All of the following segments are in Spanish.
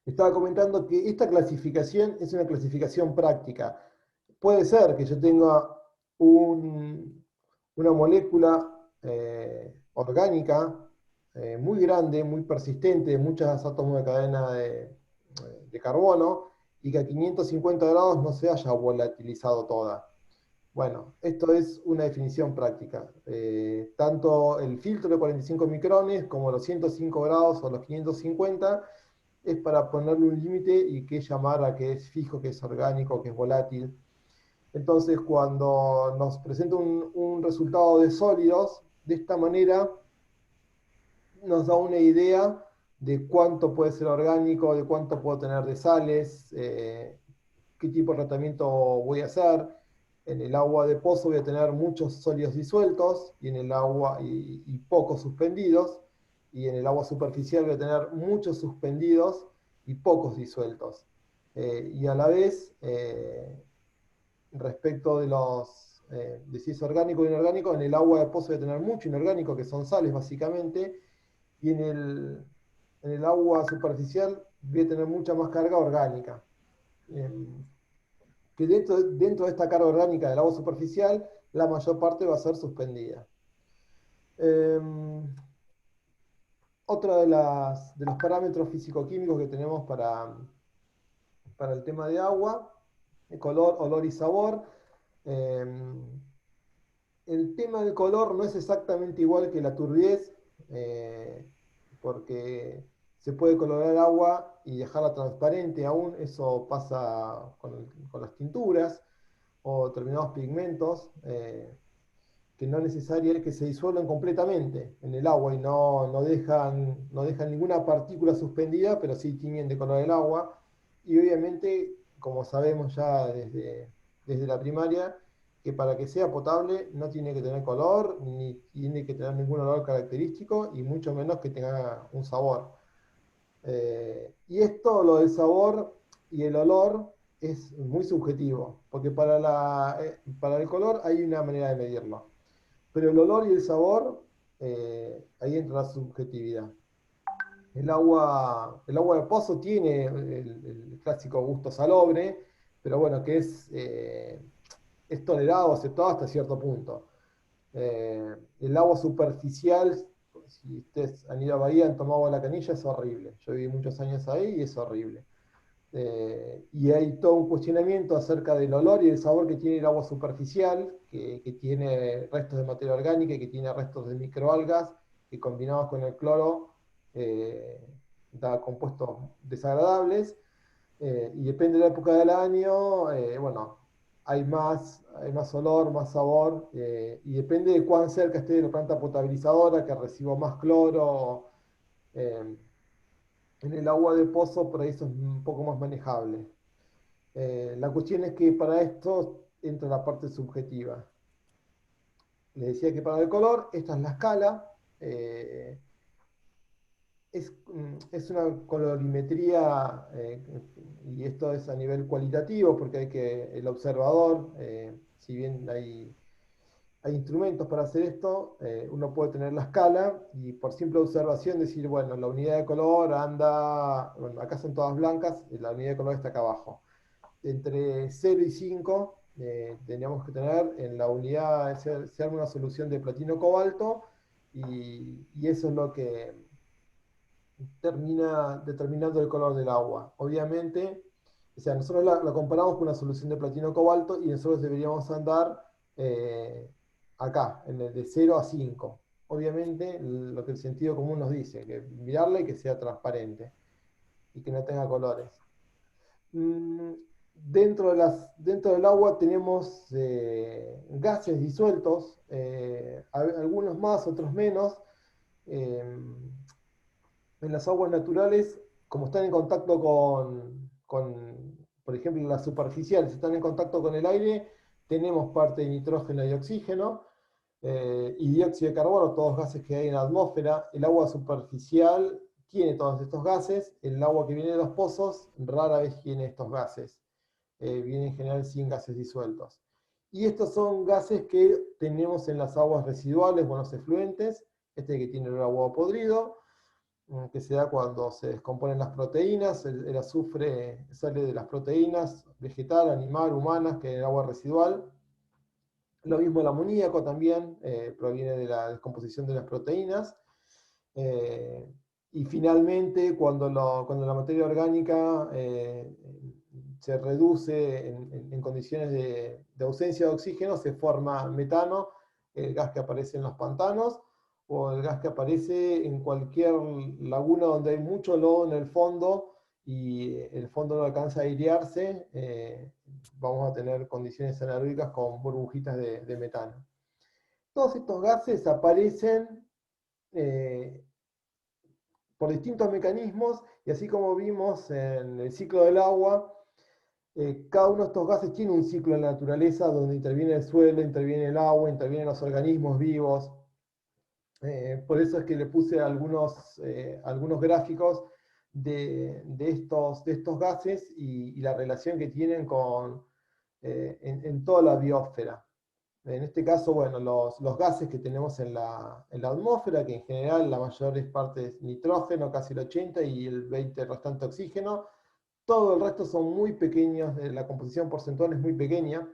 Estaba comentando que esta clasificación es una clasificación práctica. Puede ser que yo tenga una molécula orgánica muy grande, muy persistente, de muchos átomos de cadena de carbono, y que a 550 grados no se haya volatilizado toda. Bueno, esto es una definición práctica. Tanto el filtro de 45 micrones como los 105 grados o los 550 es para ponerle un límite y que llamar a que es fijo, que es orgánico, que es volátil. Entonces, cuando nos presenta un resultado de sólidos, de esta manera nos da una idea de cuánto puede ser orgánico, de cuánto puedo tener de sales, qué tipo de tratamiento voy a hacer. En el agua de pozo voy a tener muchos sólidos disueltos y en el agua y pocos suspendidos. Y en el agua superficial voy a tener muchos suspendidos y pocos disueltos. Y a la vez, respecto de si es orgánico o inorgánico, en el agua de pozo voy a tener mucho inorgánico, que son sales básicamente, y en el agua superficial voy a tener mucha más carga orgánica. Eh, que dentro de esta carga orgánica del agua superficial, la mayor parte va a ser suspendida. Eh, Otro de los parámetros físico-químicos que tenemos para el tema de agua, color, olor y sabor. Eh, el tema del color no es exactamente igual que la turbidez, eh, porque se puede colorar agua y dejarla transparente aún, eso pasa con las tinturas o determinados pigmentos, que no necesariamente que se disuelven completamente en el agua y no dejan ninguna partícula suspendida, pero sí tiñen de color el agua. Y obviamente, como sabemos ya desde la primaria, que para que sea potable no tiene que tener color, ni tiene que tener ningún olor característico, y mucho menos que tenga un sabor. Y esto, lo del sabor y el olor, es muy subjetivo, porque para el color hay una manera de medirlo, pero el olor y el sabor, ahí entra la subjetividad. El agua de pozo tiene el clásico gusto salobre, pero bueno, que es tolerado, aceptado hasta cierto punto. El agua superficial, si ustedes han ido a Bahía, han tomado agua de la canilla, es horrible. Yo viví muchos años ahí y es horrible. Y hay todo un cuestionamiento acerca del olor y el sabor que tiene el agua superficial, que tiene restos de materia orgánica y que tiene restos de microalgas, que combinados con el cloro eh, da compuestos desagradables. Y depende de la época del año, bueno, hay más olor, más sabor, y depende de cuán cerca esté de la planta potabilizadora, que recibo más cloro. eh, en el agua de pozo, por ahí eso es un poco más manejable. La cuestión es que para esto entra la parte subjetiva. Les decía que para el color, esta es la escala. eh, es una colorimetría, y esto es a nivel cualitativo, porque el observador, si bien hay instrumentos para hacer esto, uno puede tener la escala y por simple observación decir, bueno, la unidad de color anda, bueno, acá son todas blancas, y la unidad de color está acá abajo. Entre 0 y 5 teníamos que tener en la unidad, se arma una solución de platino cobalto, y eso es lo que termina determinando el color del agua. Obviamente, o sea, nosotros la comparamos con una solución de platino cobalto y nosotros deberíamos andar eh, acá, en el de 0 a 5. Obviamente, lo que el sentido común nos dice, que mirarla y que sea transparente y que no tenga colores. Mm, dentro del agua tenemos gases disueltos, algunos más, otros menos. Eh, en las aguas naturales, como están en contacto por ejemplo, las superficiales, están en contacto con el aire, tenemos parte de nitrógeno y oxígeno, y dióxido de carbono, todos gases que hay en la atmósfera. El agua superficial tiene todos estos gases, el agua que viene de los pozos rara vez tiene estos gases, viene en general sin gases disueltos. Y estos son gases que tenemos en las aguas residuales, buenos efluentes, este que tiene el agua podrido. que se da cuando se descomponen las proteínas. El azufre sale de las proteínas, vegetal, animal, humanas, que es el agua residual. Lo mismo el amoníaco también, proviene de la descomposición de las proteínas. Eh, y finalmente, cuando la materia orgánica se reduce en condiciones de ausencia de oxígeno, se forma metano, el gas que aparece en los pantanos, o el gas que aparece en cualquier laguna donde hay mucho lodo en el fondo y el fondo no alcanza a airearse. Vamos a tener condiciones anaeróbicas con burbujitas de metano. Todos estos gases aparecen eh, por distintos mecanismos, y así como vimos en el ciclo del agua, cada uno de estos gases tiene un ciclo en la naturaleza donde interviene el suelo, interviene el agua, intervienen los organismos vivos. Por eso es que le puse algunos gráficos de estos gases y la relación que tienen en toda la biosfera. En este caso, bueno, los gases que tenemos en la atmósfera, que en general la mayor parte es nitrógeno, casi el 80, y el 20 restante oxígeno. Todo el resto son muy pequeños, la composición porcentual es muy pequeña.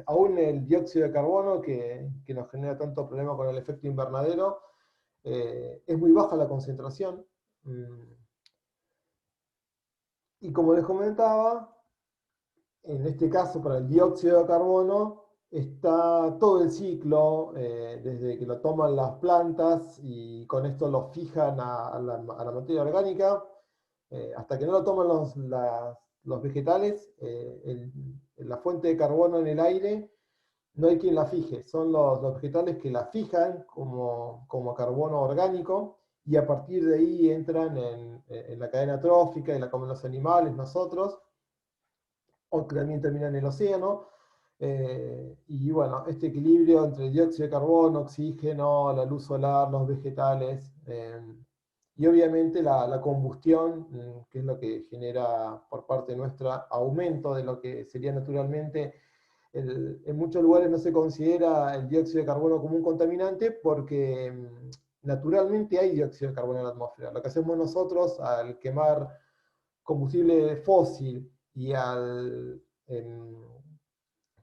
Aún el dióxido de carbono, que nos genera tanto problema con el efecto invernadero, es muy baja la concentración. Y como les comentaba, en este caso para el dióxido de carbono, está todo el ciclo, desde que lo toman las plantas y con esto lo fijan a la materia orgánica, hasta que no lo toman los vegetales. La fuente de carbono en el aire no hay quien la fije, son los vegetales que la fijan como carbono orgánico, y a partir de ahí entran en la cadena trófica y la comen los animales, nosotros, o que también termina en el océano. Y bueno, este equilibrio entre dióxido de carbono, oxígeno, la luz solar, los vegetales, y obviamente la combustión, que es lo que genera por parte nuestra aumento de lo que sería naturalmente. En muchos lugares no se considera el dióxido de carbono como un contaminante porque naturalmente hay dióxido de carbono en la atmósfera. Lo que hacemos nosotros al quemar combustible fósil y al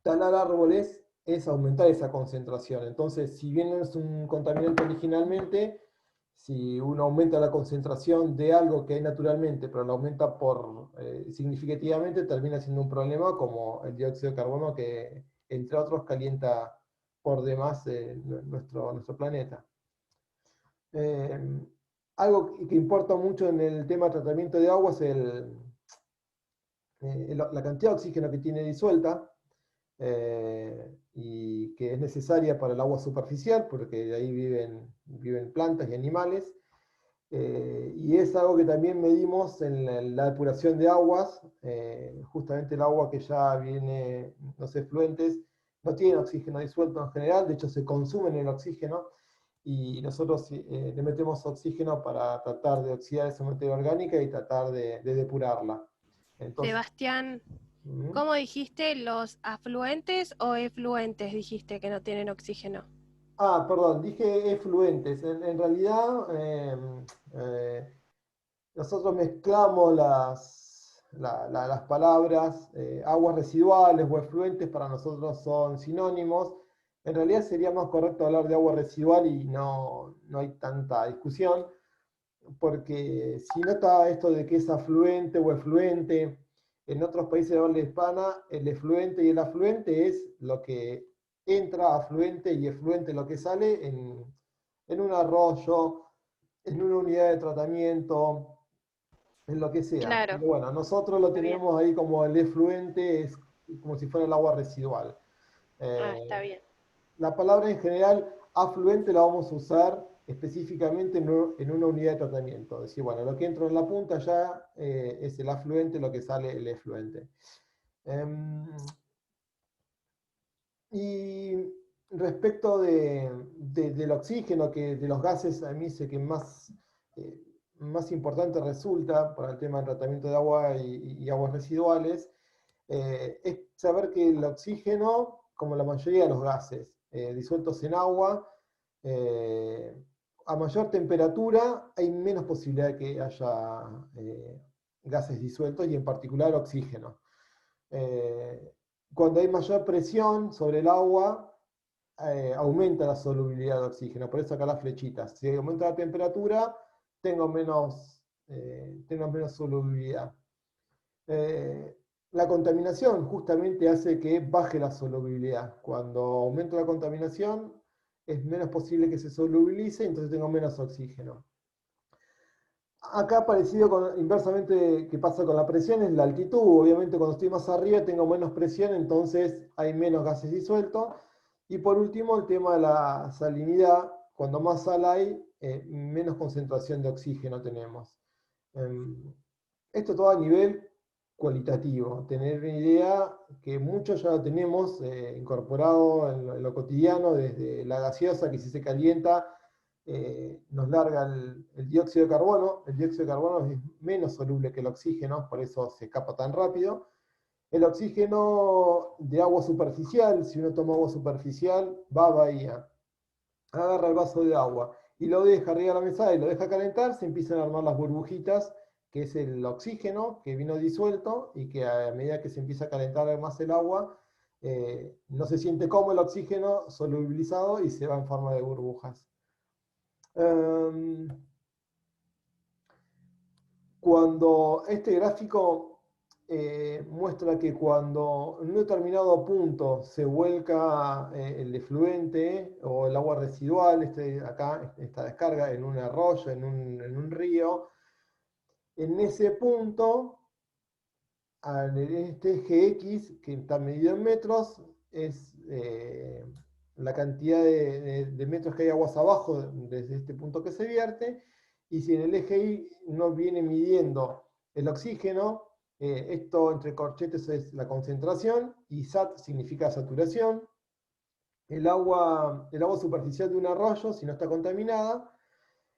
talar árboles es aumentar esa concentración. Entonces, si bien no es un contaminante originalmente, si uno aumenta la concentración de algo que hay naturalmente, pero lo aumenta significativamente, termina siendo un problema como el dióxido de carbono, que entre otros calienta por demás nuestro planeta. Eh, Algo que importa mucho en el tema de tratamiento de agua es la cantidad de oxígeno que tiene disuelta, y que es necesaria para el agua superficial, porque de ahí viven plantas y animales. Y es algo que también medimos en la depuración de aguas. Justamente el agua que ya viene, los efluentes, no tiene oxígeno disuelto en general, de hecho se consumen el oxígeno, y nosotros le metemos oxígeno para tratar de oxidar esa materia orgánica y tratar de depurarla. Entonces, Sebastián, ¿mm? ¿cómo dijiste los afluentes o efluentes? Dijiste que no tienen oxígeno. Perdón, dije efluentes. En realidad, eh, nosotros mezclamos las palabras. Aguas residuales o efluentes para nosotros son sinónimos. En realidad sería más correcto hablar de agua residual y no hay tanta discusión, porque si no está esto de que es afluente o efluente, en otros países de habla hispana, el efluente y el afluente es lo que entra, afluente y efluente lo que sale en un arroyo, en una unidad de tratamiento, en lo que sea. Claro, Pero bueno, nosotros lo está bien. tenemos ahí como el efluente, es como si fuera el agua residual. Ah, está Eh, bien. la palabra en general afluente la vamos a usar específicamente en una unidad de tratamiento. Es decir, bueno, lo que entra en la punta ya es el afluente, lo que sale el efluente. Y respecto del oxígeno, que de los gases a mí es el que eh, más importante resulta para el tema del tratamiento de agua y aguas residuales, es saber que el oxígeno, como la mayoría de los gases disueltos en agua, eh, a mayor temperatura hay menos posibilidad de que haya gases disueltos y en particular oxígeno. Cuando hay mayor presión sobre el agua, aumenta la solubilidad de oxígeno, por eso acá las flechitas. Si aumenta la temperatura, tengo menos solubilidad. La contaminación justamente hace que baje la solubilidad. Cuando aumenta la contaminación, es menos posible que se solubilice, entonces tengo menos oxígeno. Acá parecido inversamente que pasa con la presión es la altitud. Obviamente cuando estoy más arriba tengo menos presión, entonces hay menos gases disueltos. Y por último el tema de la salinidad. Cuando más sal hay, menos concentración de oxígeno tenemos. Esto todo a nivel cualitativo. Tener una idea que mucho ya lo tenemos incorporado en lo cotidiano, desde la gaseosa que si se calienta nos larga el dióxido de carbono. El dióxido de carbono es menos soluble que el oxígeno, por eso se escapa tan rápido. El oxígeno de agua superficial, si uno toma agua superficial, va a bahía, agarra el vaso de agua y lo deja arriba de la mesa y lo deja calentar, se empiezan a armar las burbujitas, que es el oxígeno que vino disuelto y que a medida que se empieza a calentar más el agua, no se siente como el oxígeno solubilizado y se va en forma de burbujas. Cuando este gráfico muestra que cuando en un determinado punto se vuelca el efluente o el agua residual, acá, esta descarga en un arroyo, en un río, en ese punto, este eje X, que está medido en metros, es la cantidad de metros que hay aguas abajo desde este punto que se vierte, y si en el eje Y no viene midiendo el oxígeno, esto entre corchetes es la concentración, y SAT significa saturación. El agua superficial de un arroyo, si no está contaminada,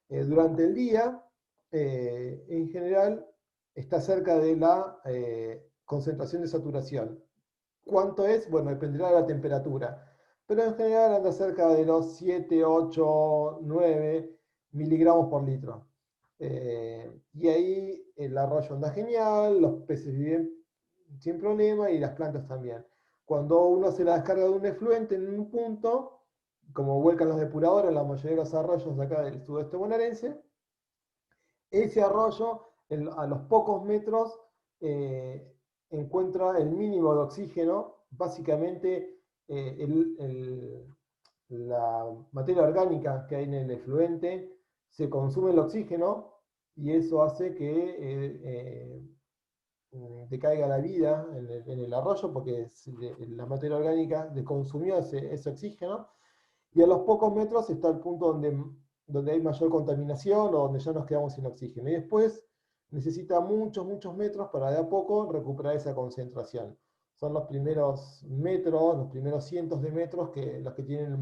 durante el día, en general, está cerca de la concentración de saturación. ¿Cuánto es? Bueno, dependerá de la temperatura. Pero en general anda cerca de los 7, 8, 9 miligramos por litro. Y ahí el arroyo anda genial, los peces viven sin problema y las plantas también. Cuando uno hace la descarga de un efluente en un punto, como vuelcan los depuradores, la mayoría de los arroyos de acá del sudeste bonaerense, ese arroyo a los pocos metros encuentra el mínimo de oxígeno. Básicamente la materia orgánica que hay en el efluente se consume el oxígeno y eso hace que decaiga la vida en el arroyo porque la materia orgánica consumió ese oxígeno, y a los pocos metros está el punto donde hay mayor contaminación o donde ya nos quedamos sin oxígeno. Y después necesita muchos, muchos metros para de a poco recuperar esa concentración. Son los primeros metros, los primeros cientos de metros los que tienen el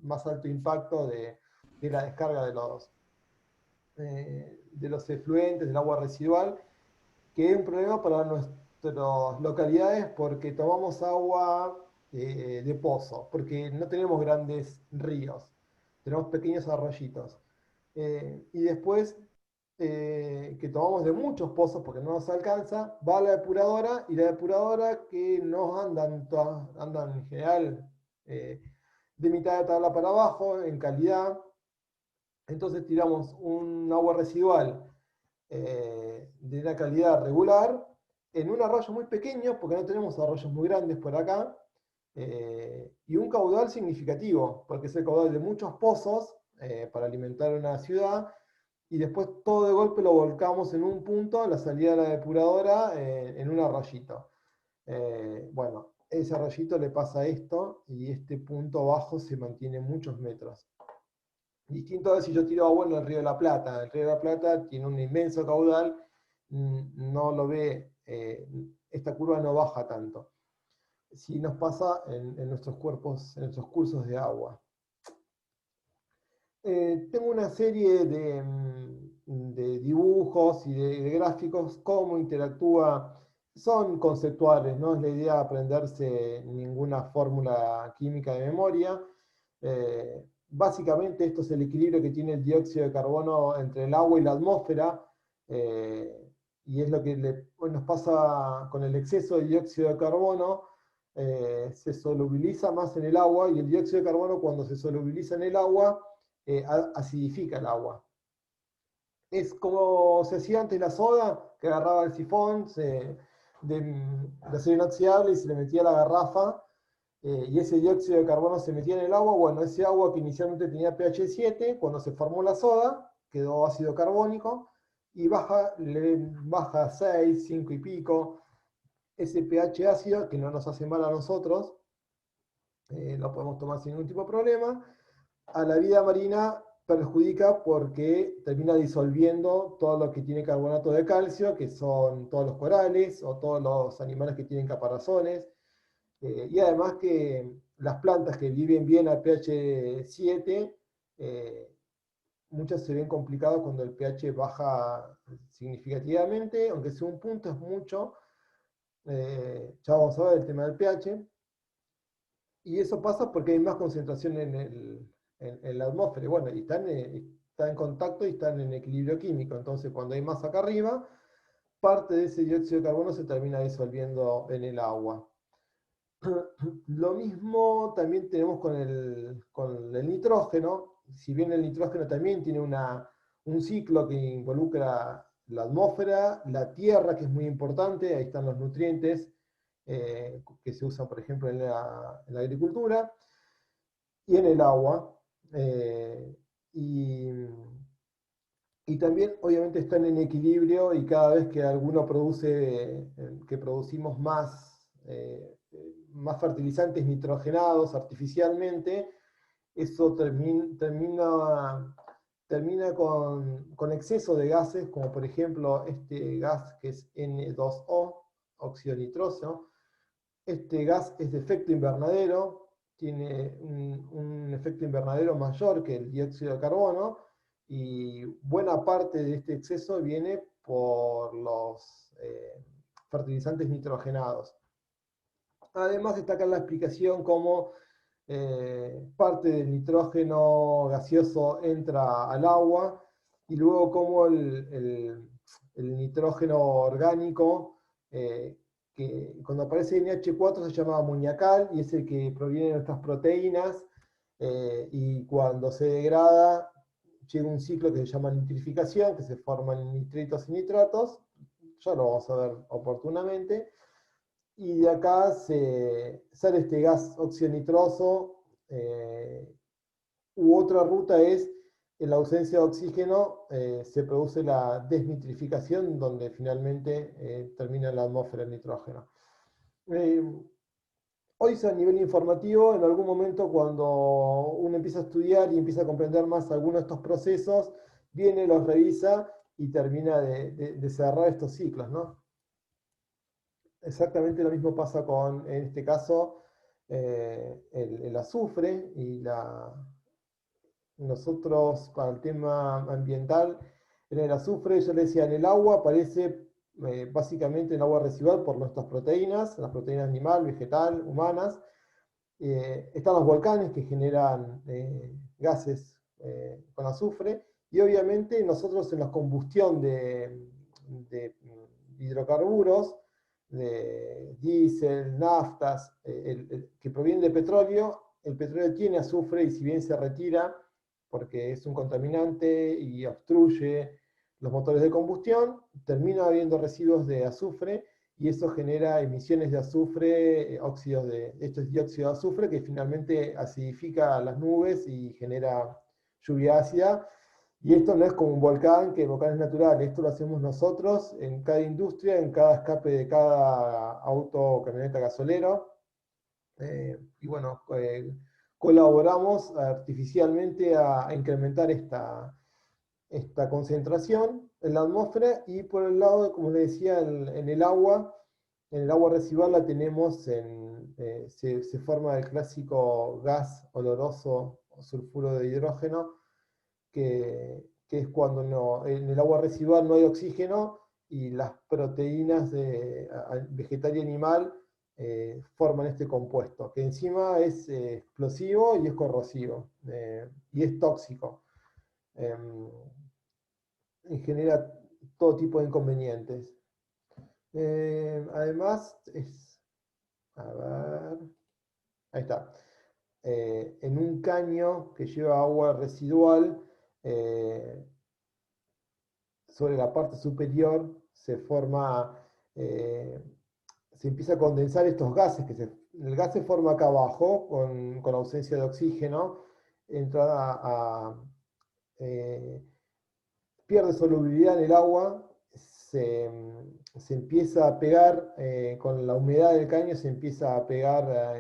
más alto impacto de la descarga de los efluentes, del agua residual, que es un problema para nuestras localidades porque tomamos agua de pozo, porque no tenemos grandes ríos, tenemos pequeños arroyitos. Y después que tomamos de muchos pozos porque no nos alcanza, va a la depuradora y la depuradora que no andan en general de mitad de tabla para abajo en calidad. Entonces tiramos un agua residual de una calidad regular en un arroyo muy pequeño, porque no tenemos arroyos muy grandes por acá, y un caudal significativo, porque es el caudal de muchos pozos para alimentar una ciudad, y después todo de golpe lo volcamos en un punto, a la salida de la depuradora, en un arroyito. Bueno, ese arroyito le pasa esto, y este punto bajo se mantiene muchos metros. Distinto a si yo tiro agua en el Río de la Plata. El Río de la Plata tiene un inmenso caudal, no lo ve, esta curva no baja tanto. Si nos pasa en nuestros cuerpos, en nuestros cursos de agua. Tengo una serie de dibujos y de gráficos, cómo interactúa, son conceptuales, no es la idea aprenderse ninguna fórmula química de memoria. básicamente esto es el equilibrio que tiene el dióxido de carbono entre el agua y la atmósfera, y es lo que nos pasa con el exceso de dióxido de carbono. Se solubiliza más en el agua, y el dióxido de carbono, cuando se solubiliza en el agua, acidifica el agua. Es como se hacía antes la soda, que agarraba el sifón de acero inoxidable y se le metía a la garrafa, y ese dióxido de carbono se metía en el agua. Bueno, ese agua que inicialmente tenía pH 7, cuando se formó la soda, quedó ácido carbónico, y baja a 6, 5 y pico. Ese pH ácido, que no nos hace mal a nosotros, lo podemos tomar sin ningún tipo de problema. A la vida marina perjudica porque termina disolviendo todo lo que tiene carbonato de calcio, que son todos los corales o todos los animales que tienen caparazones. Y además que las plantas que viven bien a pH 7, muchas se ven complicadas cuando el pH baja significativamente, aunque sea un punto es mucho. Ya vamos a ver el tema del pH. Y eso pasa porque hay más concentración en la atmósfera. Bueno, y están en contacto y están en equilibrio químico. Entonces, cuando hay más acá arriba, parte de ese dióxido de carbono se termina disolviendo en el agua. Lo mismo también tenemos con el nitrógeno. Si bien el nitrógeno también tiene un ciclo que involucra la atmósfera, la tierra, que es muy importante, ahí están los nutrientes que se usan, por ejemplo, en la agricultura, y en el agua. eh, y, y también, obviamente, están en equilibrio, y cada vez que alguno que producimos más fertilizantes nitrogenados artificialmente, eso termina con exceso de gases, como por ejemplo este gas que es N2O, óxido nitroso. Este gas es de efecto invernadero, tiene un efecto invernadero mayor que el dióxido de carbono, y buena parte de este exceso viene por los fertilizantes nitrogenados. Además destaca la explicación cómo parte del nitrógeno gaseoso entra al agua, y luego cómo el nitrógeno orgánico, que cuando aparece NH4 se llama amoníacal, y es el que proviene de nuestras proteínas, y cuando se degrada llega un ciclo que se llama nitrificación, que se forman nitritos y nitratos, ya lo vamos a ver oportunamente. Y de acá sale este gas óxido nitroso, u otra ruta es, en la ausencia de oxígeno, se produce la desnitrificación, donde finalmente termina en la atmósfera el nitrógeno. Eh, Hoy, a nivel informativo, en algún momento cuando uno empieza a estudiar y empieza a comprender más algunos de estos procesos, viene, los revisa y termina de cerrar estos ciclos, ¿no? Exactamente lo mismo pasa con, en este caso, el azufre. Nosotros, para el tema ambiental, en el azufre, yo le decía, en el agua aparece básicamente en agua residual por nuestras proteínas, las proteínas animal, vegetal, humanas. Están los volcanes que generan gases con azufre, y obviamente nosotros en la combustión de hidrocarburos, de diésel, naftas, que provienen de petróleo. El petróleo tiene azufre, y si bien se retira porque es un contaminante y obstruye los motores de combustión, termina habiendo residuos de azufre, y eso genera emisiones de azufre, esto es dióxido de azufre, que finalmente acidifica las nubes y genera lluvia ácida. Y esto no es como un volcán, que el volcán es natural, esto lo hacemos nosotros en cada industria, en cada escape de cada auto o camioneta gasolero. Y bueno, colaboramos artificialmente a incrementar esta concentración en la atmósfera. Y por el lado, como les decía, en el agua residual la tenemos se forma el clásico gas oloroso o sulfuro de hidrógeno, que es cuando en el agua residual no hay oxígeno, y las proteínas vegetal y animal forman este compuesto, que encima es explosivo y es corrosivo, y es tóxico. Y genera todo tipo de inconvenientes. Además, a ver, ahí está. En un caño que lleva agua residual, sobre la parte superior se forma, eh, se empieza a condensar estos gases, el gas se forma acá abajo con ausencia de oxígeno, entra eh, pierde solubilidad en el agua, se empieza a pegar, con la humedad del caño se empieza a pegar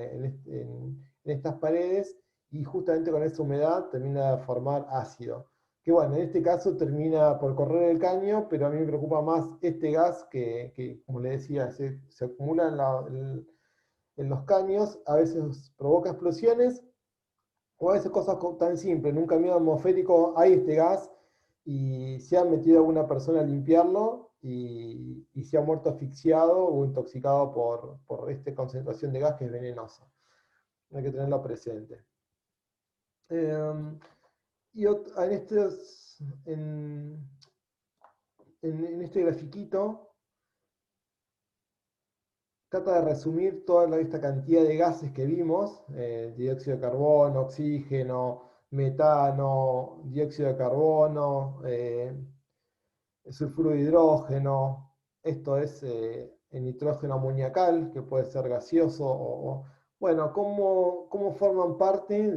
en estas paredes, y justamente con esa humedad termina de formar ácido. Que bueno, en este caso termina por correr el caño, pero a mí me preocupa más este gas que, como le decía, se acumula en los caños, a veces provoca explosiones, o a veces cosas tan simples. En un camión atmosférico hay este gas y se ha metido alguna persona a limpiarlo y se ha muerto asfixiado o intoxicado por esta concentración de gas que es venenosa. Hay que tenerlo presente. Y en, en este grafiquito trata de resumir toda esta cantidad de gases que vimos: dióxido de carbono, oxígeno, metano, dióxido de carbono, sulfuro de hidrógeno. Esto es el nitrógeno amoniacal, que puede ser gaseoso, bueno, cómo forman parte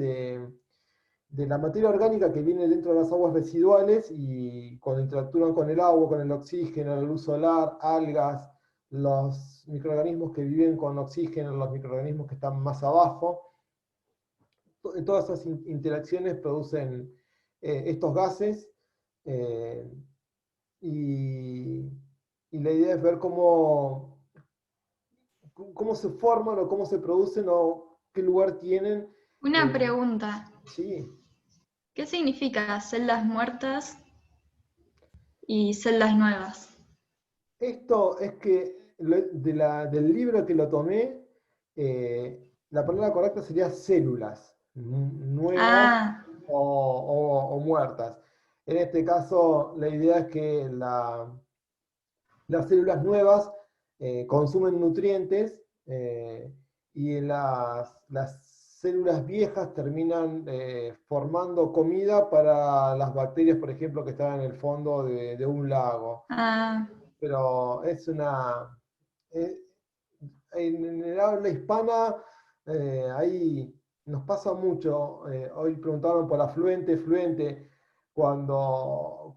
de la materia orgánica que viene dentro de las aguas residuales, y cuando interactúan con el agua, con el oxígeno, la luz solar, algas, los microorganismos que viven con oxígeno, los microorganismos que están más abajo. Todas esas interacciones producen estos gases, eh, y, y la idea es ver cómo se forman o cómo se producen o qué lugar tienen. Una pregunta. Sí. ¿Qué significa celdas muertas y celdas nuevas? Esto es que del libro que lo tomé, la palabra correcta sería células nuevas Ah, o muertas. En este caso, la idea es que las células nuevas consumen nutrientes, y las células viejas terminan formando comida para las bacterias, por ejemplo, que están en el fondo de un lago. ah, Pero es eh, en el habla hispana, ahí nos pasa mucho. Hoy preguntaron por afluente, fluente. Cuando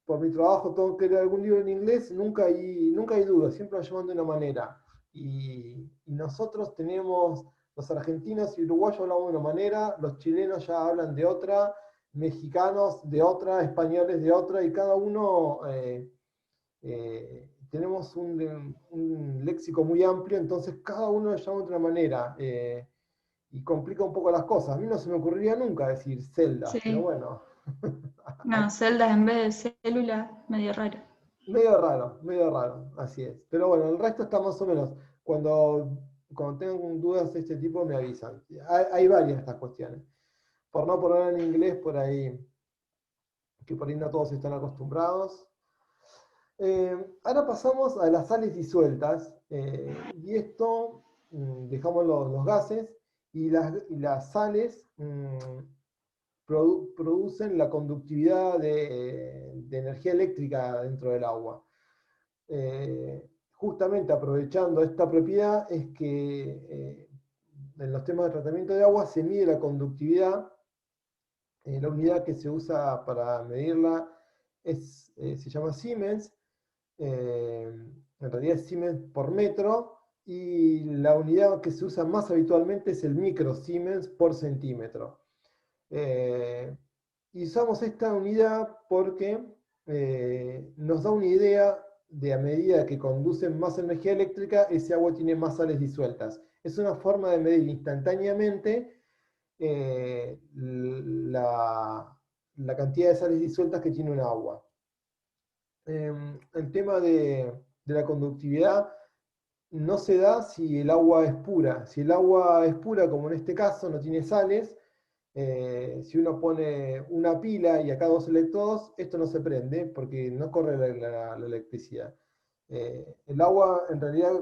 por mi trabajo tengo que leer algún libro en inglés, nunca hay duda, siempre lo llaman de una manera. Y nosotros tenemos, los argentinos y uruguayos hablamos de una manera, los chilenos ya hablan de otra, mexicanos de otra, españoles de otra, y cada uno tenemos un léxico muy amplio, entonces cada uno lo llama de otra manera, y complica un poco las cosas. A mí no se me ocurriría nunca decir celdas, pero sí. bueno. No, celdas en vez de células, medio raro. Medio raro, así es. Pero bueno, el resto está más o menos. Cuando tengan dudas de este tipo, me avisan. Hay varias de estas cuestiones. Por no poner en inglés por ahí, que por ahí no todos están acostumbrados. Ahora pasamos a las sales disueltas, y esto, dejamos los gases, y las sales producen la conductividad de energía eléctrica dentro del agua. Justamente aprovechando esta propiedad es que en los temas de tratamiento de agua se mide la conductividad. La unidad que se usa para medirla se llama Siemens. En realidad es Siemens por metro, y la unidad que se usa más habitualmente es el micro Siemens por centímetro. Eh, y usamos esta unidad porque nos da una idea de, a medida que conducen más energía eléctrica, ese agua tiene más sales disueltas. Es una forma de medir instantáneamente la cantidad de sales disueltas que tiene un agua. El tema de la conductividad no se da si el agua es pura. Si el agua es pura, como en este caso, no tiene sales, si uno pone una pila y acá dos electrodos, esto no se prende porque no corre la electricidad. El agua en realidad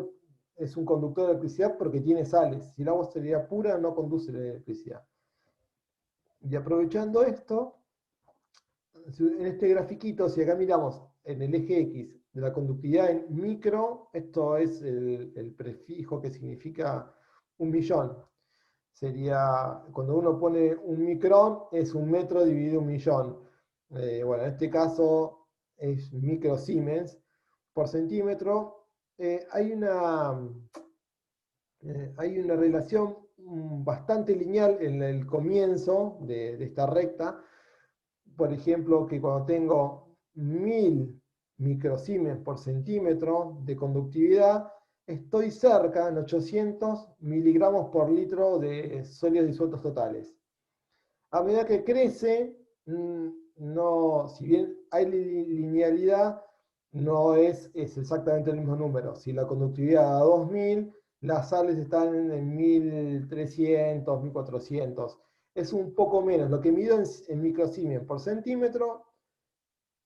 es un conductor de electricidad porque tiene sales. Si el agua sería pura, no conduce la electricidad. Y aprovechando esto, en este grafiquito, si acá miramos en el eje X de la conductividad en micro, esto es el prefijo que significa 1.000.000. Sería, cuando uno pone un micrón, es 1 metro dividido 1.000.000. Bueno, en este caso es microsiemens por centímetro. Hay una relación bastante lineal en el comienzo de esta recta. Por ejemplo, que cuando tengo 1.000 microsiemens por centímetro de conductividad, estoy cerca, en 800 miligramos por litro de sólidos disueltos totales. A medida que crece, no, si bien hay linealidad, no es exactamente el mismo número. Si la conductividad da 2.000, las sales están en 1.300, 1.400. Es un poco menos. Lo que mido en microsiemens por centímetro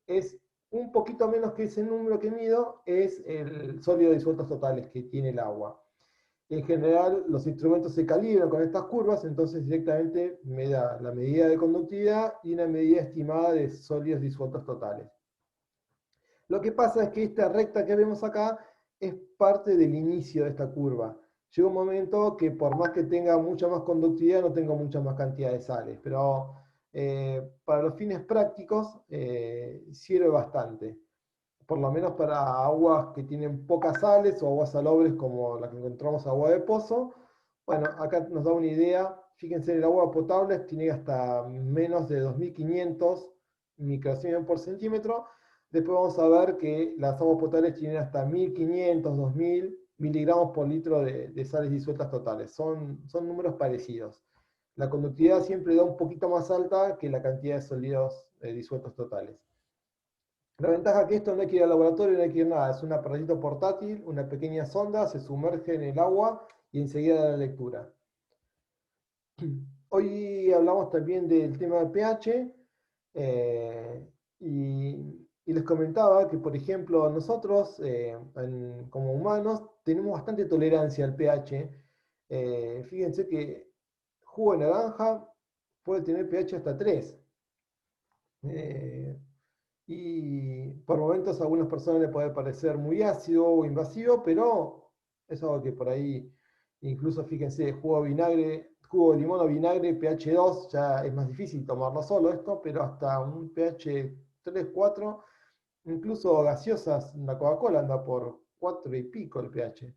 es un poquito menos que ese número que mido, es el sólido disueltos totales que tiene el agua. En general, los instrumentos se calibran con estas curvas, entonces directamente me da la medida de conductividad y una medida estimada de sólidos disueltos totales. Lo que pasa es que esta recta que vemos acá es parte del inicio de esta curva. Llega un momento que por más que tenga mucha más conductividad, no tengo mucha más cantidad de sales, pero para los fines prácticos sirve bastante. Por lo menos para aguas que tienen pocas sales o aguas salobres como la que encontramos agua de pozo. Bueno, acá nos da una idea. Fíjense, el agua potable tiene hasta menos de 2.500 microsiemens por centímetro. Después vamos a ver que las aguas potables tienen hasta 1.500, 2.000 miligramos por litro de sales disueltas totales. Son números parecidos. La conductividad siempre da un poquito más alta que la cantidad de sólidos disueltos totales. La ventaja es que esto no hay que ir al laboratorio, no hay que ir nada. Es un aparatito portátil, una pequeña sonda, se sumerge en el agua y enseguida da la lectura. Hoy hablamos también del tema del pH y les comentaba que, por ejemplo, nosotros como humanos tenemos bastante tolerancia al pH. Fíjense que jugo de naranja puede tener pH hasta 3. Y por momentos a algunas personas le puede parecer muy ácido o invasivo, pero es algo que por ahí, incluso fíjense, jugo de limón o vinagre, pH 2, ya es más difícil tomarlo solo esto, pero hasta un pH 3, 4, incluso gaseosas, la Coca-Cola anda por 4 y pico el pH.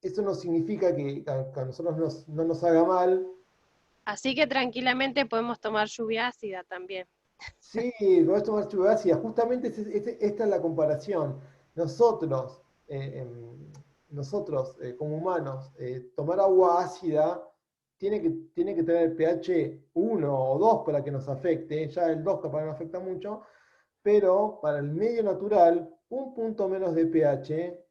Eso no significa que a nosotros no nos haga mal. Así que tranquilamente podemos tomar lluvia ácida también. Sí, podés tomar lluvia ácida. Justamente esta es la comparación. Nosotros, como humanos, tomar agua ácida tiene que tener pH 1 o 2 para que nos afecte. Ya el 2 capaz no afecta mucho, pero para el medio natural, un punto menos de pH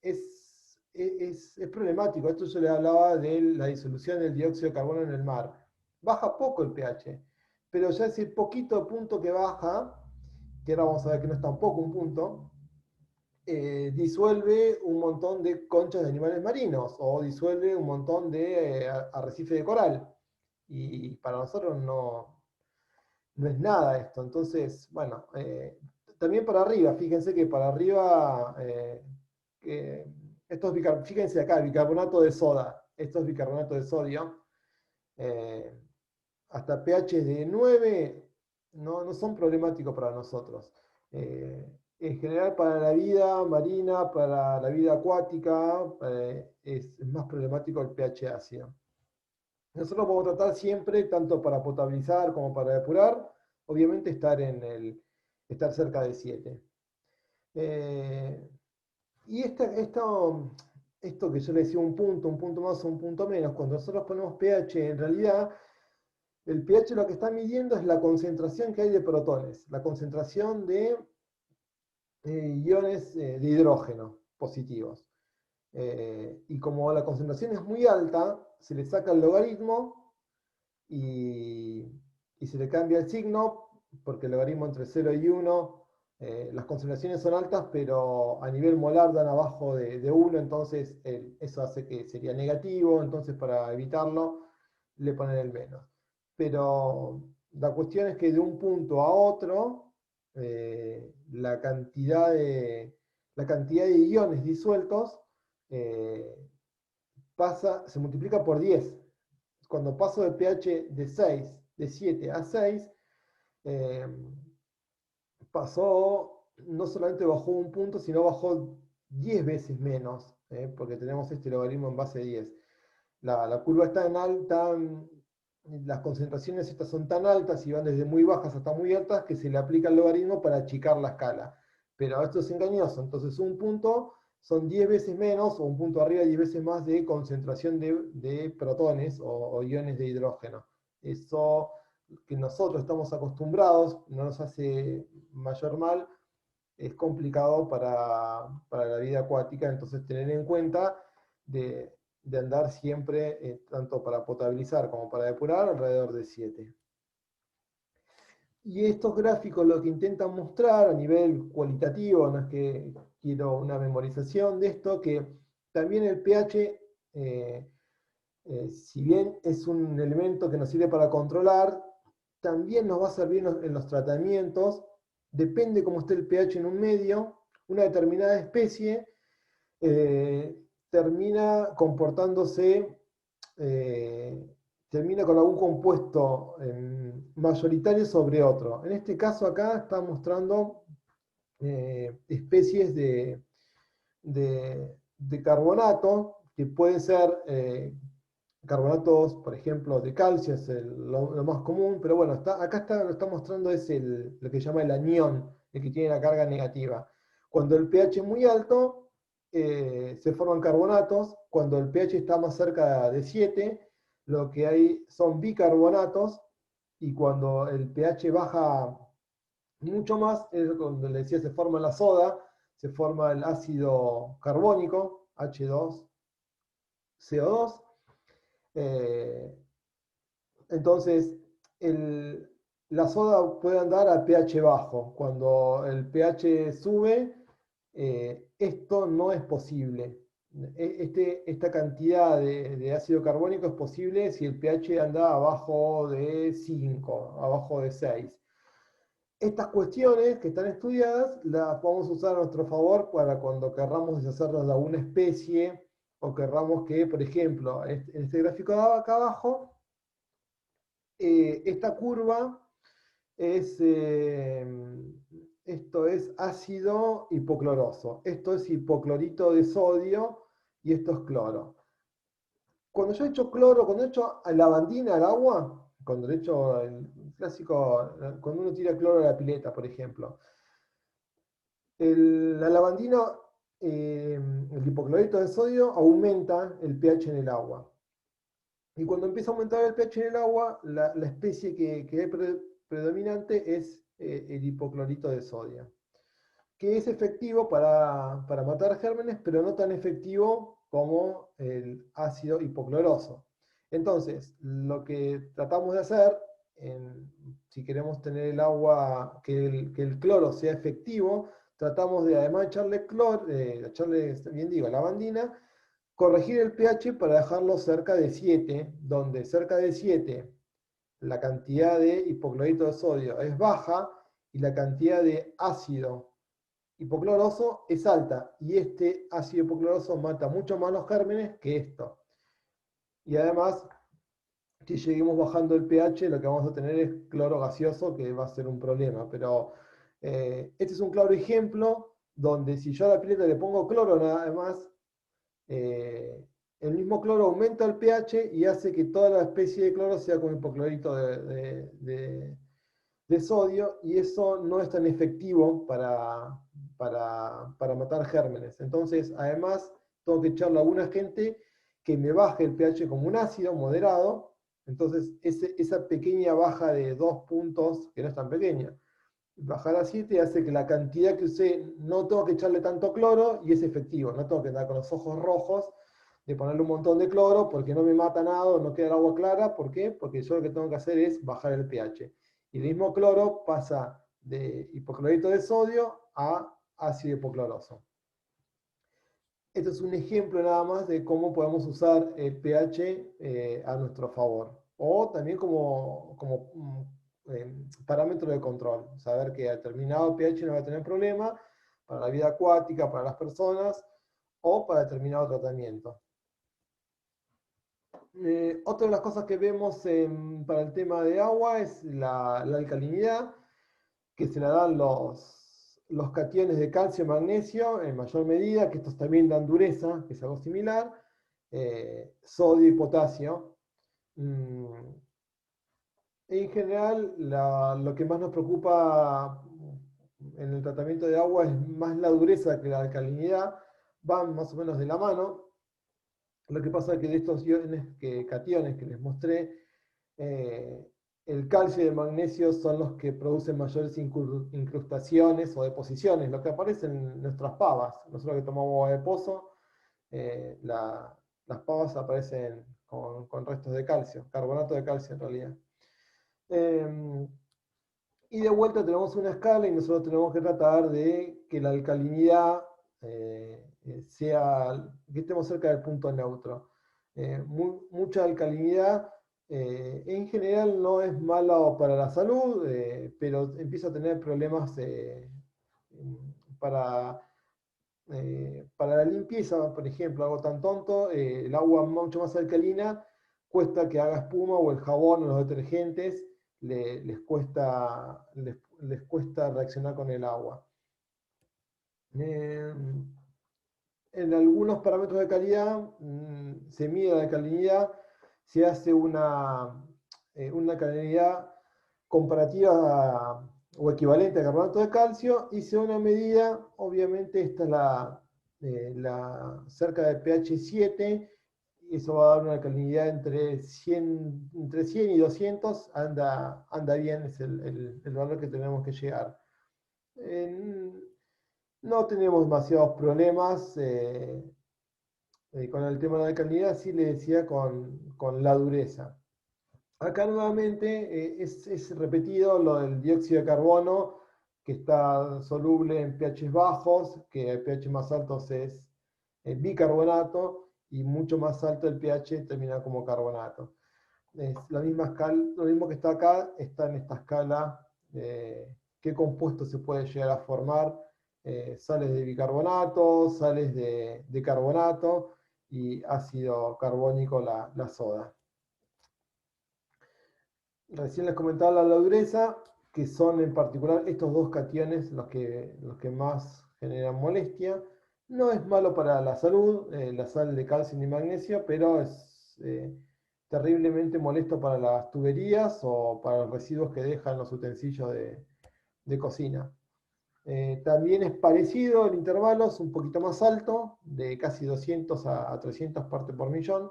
es problemático. Esto yo le hablaba de la disolución del dióxido de carbono en el mar. Baja poco el pH, pero ya ese poquito punto que baja, que ahora vamos a ver que no es tampoco un punto, disuelve un montón de conchas de animales marinos o disuelve un montón de arrecife de coral. Y para nosotros no es nada esto. Entonces, bueno, también para arriba, fíjense que para arriba, fíjense acá, bicarbonato de soda, esto es bicarbonato de sodio, eh, hasta pH de 9 no son problemáticos para nosotros. En general para la vida marina, para la vida acuática, es más problemático el pH ácido. Nosotros vamos a tratar siempre, tanto para potabilizar como para depurar, obviamente estar cerca de 7. Y esto que yo le decía un punto más o un punto menos, cuando nosotros ponemos pH, en realidad el pH lo que está midiendo es la concentración que hay de protones, la concentración de iones de hidrógeno. positivos. Y como la concentración es muy alta, se le saca el logaritmo y se le cambia el signo, porque el logaritmo entre 0 y 1, las concentraciones son altas, pero a nivel molar dan abajo de 1, entonces eso hace que sería negativo, entonces para evitarlo le ponen el menos. Pero la cuestión es que de un punto a otro, la cantidad de iones disueltos se multiplica por 10. Cuando paso de pH de 7 a 6, no solamente bajó un punto, sino bajó 10 veces menos, porque tenemos este logaritmo en base 10. La curva está en alta, las concentraciones estas son tan altas y van desde muy bajas hasta muy altas que se le aplica el logaritmo para achicar la escala. Pero esto es engañoso, entonces un punto son 10 veces menos, o un punto arriba 10 veces más de concentración de protones o iones de hidrógeno. Eso que nosotros estamos acostumbrados, no nos hace mayor mal, es complicado para la vida acuática, entonces tener en cuenta de andar siempre, tanto para potabilizar como para depurar, alrededor de 7. Y estos gráficos lo que intentan mostrar a nivel cualitativo, no es que quiero una memorización de esto, que también el pH, si bien es un elemento que nos sirve para controlar, también nos va a servir en los tratamientos. Depende cómo esté el pH en un medio, una determinada especie termina comportándose, termina con algún compuesto mayoritario sobre otro. En este caso acá está mostrando especies de carbonato, que pueden ser carbonatos, por ejemplo, de calcio, es lo más común, pero bueno, acá lo está mostrando es lo que se llama el anión, el que tiene la carga negativa. Cuando el pH es muy alto, se forman carbonatos. Cuando el pH está más cerca de 7, lo que hay son bicarbonatos, y cuando el pH baja mucho más, es cuando le decía se forma la soda, se forma el ácido carbónico, H2CO2. Entonces, la soda puede andar a pH bajo. Cuando el pH sube, esto no es posible. Esta cantidad de ácido carbónico es posible si el pH anda abajo de 5, abajo de 6. Estas cuestiones que están estudiadas las vamos a usar a nuestro favor para cuando querramos deshacernos de alguna especie, o querramos que, por ejemplo, en este gráfico de acá abajo, esta curva esto es ácido hipocloroso, esto es hipoclorito de sodio y esto es cloro. Cuando yo echo cloro, cuando echo lavandina al agua, cuando le echo el clásico, cuando uno tira cloro a la pileta, por ejemplo, la lavandina, el hipoclorito de sodio aumenta el pH en el agua. Y cuando empieza a aumentar el pH en el agua, la especie que es predominante es el hipoclorito de sodio, que es efectivo para matar gérmenes, pero no tan efectivo como el ácido hipocloroso. Entonces, lo que tratamos de hacer, si queremos tener el agua, que el cloro sea efectivo, tratamos de, además de echarle cloro, lavandina, corregir el pH para dejarlo cerca de 7, donde cerca de 7 la cantidad de hipoclorito de sodio es baja y la cantidad de ácido hipocloroso es alta. Y este ácido hipocloroso mata mucho más los gérmenes que esto. Y además, si seguimos bajando el pH, lo que vamos a tener es cloro gaseoso, que va a ser un problema. Pero este es un claro ejemplo donde si yo a la pileta le pongo cloro nada más, el mismo cloro aumenta el pH y hace que toda la especie de cloro sea con hipoclorito de sodio, y eso no es tan efectivo para matar gérmenes. Entonces, además, tengo que echarle a alguna gente que me baje el pH como un ácido moderado. Entonces, esa pequeña baja de 2 puntos, que no es tan pequeña, bajar a 7 hace que la cantidad que usé, no tengo que echarle tanto cloro y es efectivo, no tengo que andar con los ojos rojos de ponerle un montón de cloro porque no me mata nada, no queda el agua clara. ¿Por qué? Porque yo lo que tengo que hacer es bajar el pH. Y el mismo cloro pasa de hipoclorito de sodio a ácido hipocloroso. Esto es un ejemplo nada más de cómo podemos usar el pH a nuestro favor. O también como parámetro de control. Saber que a determinado pH no va a tener problema para la vida acuática, para las personas o para determinado tratamiento. Otra de las cosas que vemos para el tema de agua es la alcalinidad, que se la dan los cationes de calcio y magnesio en mayor medida, que estos también dan dureza, que es algo similar, sodio y potasio. En general, lo que más nos preocupa en el tratamiento de agua es más la dureza que la alcalinidad, van más o menos de la mano. Lo que pasa es que de estos cationes que les mostré, el calcio y el magnesio son los que producen mayores incrustaciones o deposiciones, lo que aparece en nuestras pavas. Nosotros que tomamos agua de pozo, las pavas aparecen con restos de calcio, carbonato de calcio en realidad. Y de vuelta tenemos una escala y nosotros tenemos que tratar de que la alcalinidad que estemos cerca del punto neutro. Mucha alcalinidad en general no es malo para la salud, pero empieza a tener problemas para, para la limpieza, por ejemplo, algo tan tonto, el agua mucho más alcalina cuesta que haga espuma, o el jabón o los detergentes les cuesta reaccionar con el agua. En algunos parámetros de calidad se mide la alcalinidad, se hace una alcalinidad comparativa o equivalente a carbonato de calcio, y se da una medida, obviamente esta es cerca del pH 7, y eso va a dar una alcalinidad entre 100 y 200, anda bien, es el valor que tenemos que llegar. No tenemos demasiados problemas con el tema de la alcalinidad, sí le decía con la dureza. Acá nuevamente es repetido lo del dióxido de carbono, que está soluble en pH bajos, que el pH más altos es bicarbonato, y mucho más alto el pH termina como carbonato. Es la misma escala, lo mismo que está acá, está en esta escala de qué compuesto se puede llegar a formar, sales de bicarbonato, sales de carbonato y ácido carbónico la soda. Recién les comentaba la dureza, que son en particular estos dos cationes los que más generan molestia. No es malo para la salud, la sal de calcio y magnesio, pero es terriblemente molesto para las tuberías o para los residuos que dejan los utensilios de cocina. También es parecido el intervalo, es un poquito más alto, de casi 200 a 300 partes por millón.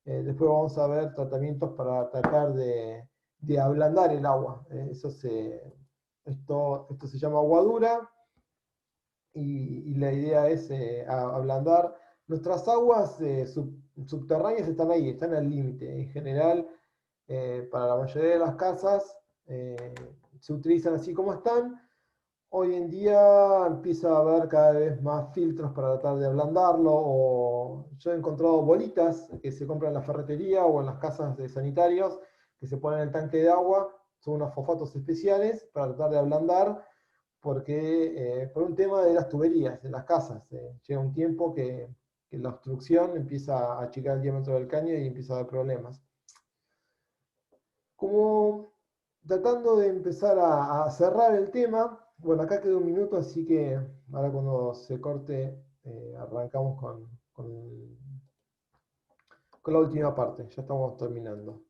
Después vamos a ver tratamientos para tratar de ablandar el agua. Esto se llama aguadura, y la idea es ablandar. Nuestras aguas subterráneas están ahí, están al límite. En general, para la mayoría de las casas se utilizan así como están. Hoy en día empieza a haber cada vez más filtros para tratar de ablandarlo, o yo he encontrado bolitas que se compran en la ferretería o en las casas de sanitarios, que se ponen en el tanque de agua, son unos fosfatos especiales para tratar de ablandar, porque por un tema de las tuberías, de las casas, llega un tiempo que la obstrucción empieza a achicar el diámetro del caño y empieza a dar problemas. Como tratando de empezar a cerrar el tema, bueno, acá quedó un minuto, así que ahora cuando se corte arrancamos con la última parte, ya estamos terminando.